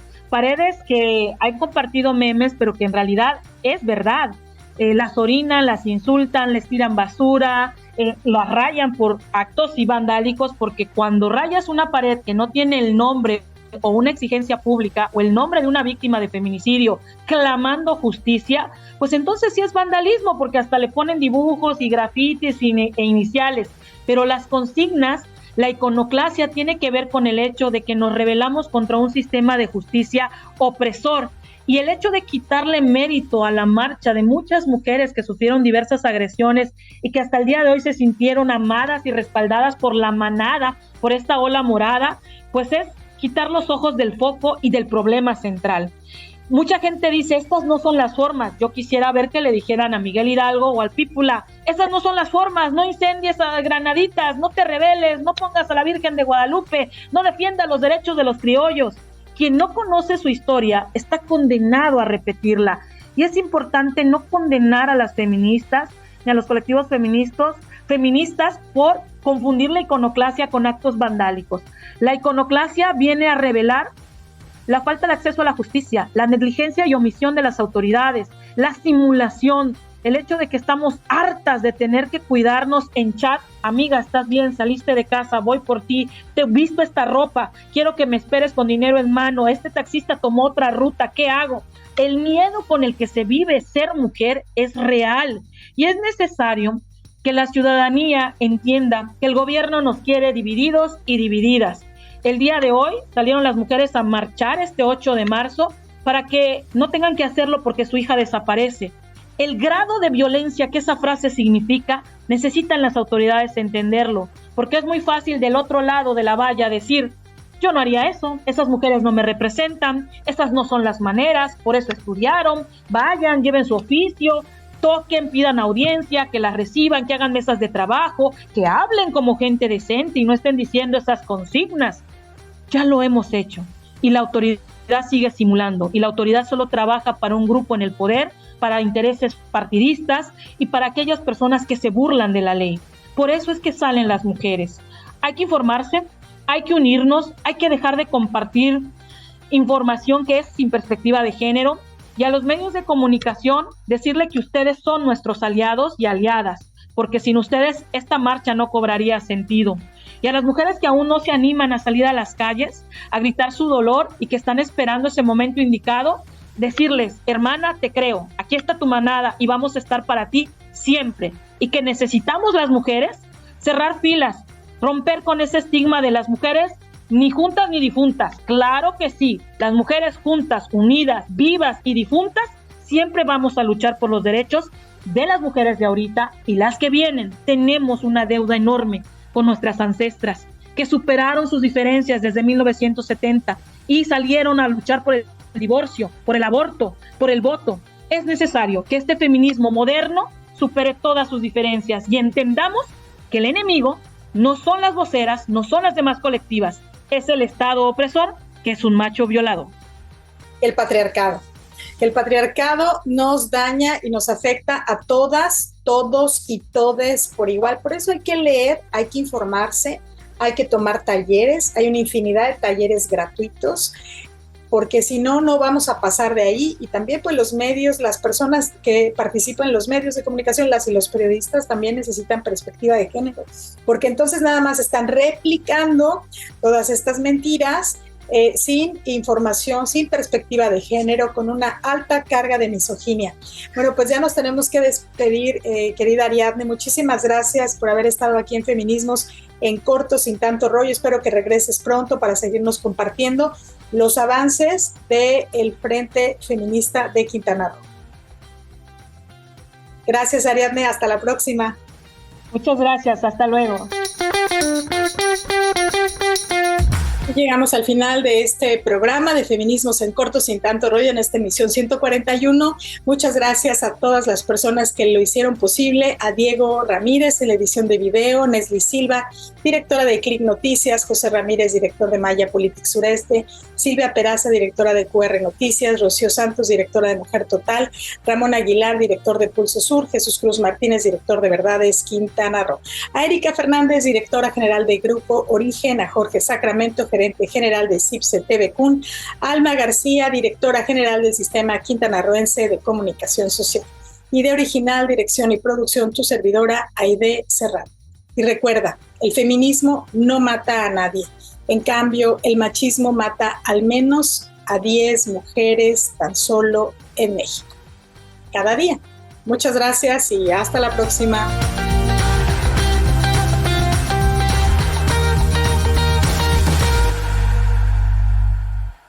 E: que han compartido memes, pero que en realidad es verdad. Las orinan, las insultan, les tiran basura, las rayan por actos y vandálicos, porque cuando rayas una pared que no tiene el nombre o una exigencia pública o el nombre de una víctima de feminicidio clamando justicia, pues entonces sí es vandalismo, porque hasta le ponen dibujos y grafitis e iniciales. Pero las consignas, la iconoclasia tiene que ver con el hecho de que nos rebelamos contra un sistema de justicia opresor. Y el hecho de quitarle mérito a la marcha de muchas mujeres que sufrieron diversas agresiones y que hasta el día de hoy se sintieron amadas y respaldadas por la manada, por esta ola morada, pues es quitar los ojos del foco y del problema central. Mucha gente dice, estas no son las formas. Yo quisiera ver que le dijeran a Miguel Hidalgo o al Pípula, esas no son las formas, no incendies a Granaditas, no te rebeles, no pongas a la Virgen de Guadalupe, no defiendas los derechos de los criollos. Quien no conoce su historia está condenado a repetirla. Y es importante no condenar a las feministas ni a los colectivos feministas por confundir la iconoclasia con actos vandálicos. La iconoclasia viene a revelar la falta de acceso a la justicia, la negligencia y omisión de las autoridades, la simulación, el hecho de que estamos hartas de tener que cuidarnos en chat. Amiga, ¿estás bien? Saliste de casa, voy por ti, te he visto esta ropa, quiero que me esperes con dinero en mano, este taxista tomó otra ruta, ¿qué hago? El miedo con el que se vive ser mujer es real y es necesario que la ciudadanía entienda que el gobierno nos quiere divididos y divididas. El día de hoy salieron las mujeres a marchar este 8 de marzo para que no tengan que hacerlo porque su hija desaparece. El grado de violencia que esa frase significa, necesitan las autoridades entenderlo, porque es muy fácil del otro lado de la valla decir, yo no haría eso, esas mujeres no me representan, esas no son las maneras, por eso estudiaron, vayan, lleven su oficio, toquen, pidan audiencia, que las reciban, que hagan mesas de trabajo, que hablen como gente decente y no estén diciendo esas consignas. Ya lo hemos hecho y la autoridad sigue simulando y la autoridad solo trabaja para un grupo en el poder, para intereses partidistas y para aquellas personas que se burlan de la ley. Por eso es que salen las mujeres. Hay que informarse, hay que unirnos, hay que dejar de compartir información que es sin perspectiva de género y a los medios de comunicación decirle que ustedes son nuestros aliados y aliadas, porque sin ustedes esta marcha no cobraría sentido. Y a las mujeres que aún no se animan a salir a las calles, a gritar su dolor y que están esperando ese momento indicado, decirles, hermana, te creo, aquí está tu manada y vamos a estar para ti siempre. Y que necesitamos las mujeres cerrar filas, romper con ese estigma de las mujeres ni juntas ni difuntas. Claro que sí, las mujeres juntas, unidas, vivas y difuntas, siempre vamos a luchar por los derechos de las mujeres de ahorita y las que vienen. Tenemos una deuda enorme con nuestras ancestras que superaron sus diferencias desde 1970 y salieron a luchar por el divorcio, por el aborto, por el voto. Es necesario que este feminismo moderno supere todas sus diferencias y entendamos que el enemigo no son las voceras, no son las demás colectivas, es el Estado opresor, que es un macho violador.
A: El patriarcado. El patriarcado nos daña y nos afecta a todas, todos y todes por igual. Por eso hay que leer, hay que informarse, hay que tomar talleres, hay una infinidad de talleres gratuitos, porque si no, no vamos a pasar de ahí. Y también pues los medios, las personas que participan en los medios de comunicación, las y los periodistas también necesitan perspectiva de género, porque entonces nada más están replicando todas estas mentiras sin información, sin perspectiva de género, con una alta carga de misoginia. Bueno, pues ya nos tenemos que despedir, querida Ariadne. Muchísimas gracias por haber estado aquí en Feminismos en Corto, sin tanto rollo. Espero que regreses pronto para seguirnos compartiendo los avances del Frente Feminista de Quintana Roo. Gracias, Ariadne. Hasta la próxima.
E: Muchas gracias. Hasta luego.
A: Llegamos al final de este programa de Feminismos en Corto Sin Tanto Rollo en esta emisión 141. Muchas gracias a todas las personas que lo hicieron posible, a Diego Ramírez en la edición de video, Nesli Silva, directora de Click Noticias, José Ramírez, director de Maya Politics Sureste, Silvia Peraza, directora de QR Noticias, Rocío Santos, directora de Mujer Total, Ramón Aguilar, director de Pulso Sur, Jesús Cruz Martínez, director de Verdades Quintana Roo, a Erika Fernández, directora general de Grupo Origen, a Jorge Sacramento, gerente general de CIPSE TV CUN, Alma García, directora general del Sistema Quintanarroense de Comunicación Social. Idea original, dirección y producción, tu servidora Aide Serrano. Y recuerda, el feminismo no mata a nadie. En cambio, el machismo mata al menos a 10 mujeres tan solo en México. Cada día. Muchas gracias y hasta la próxima.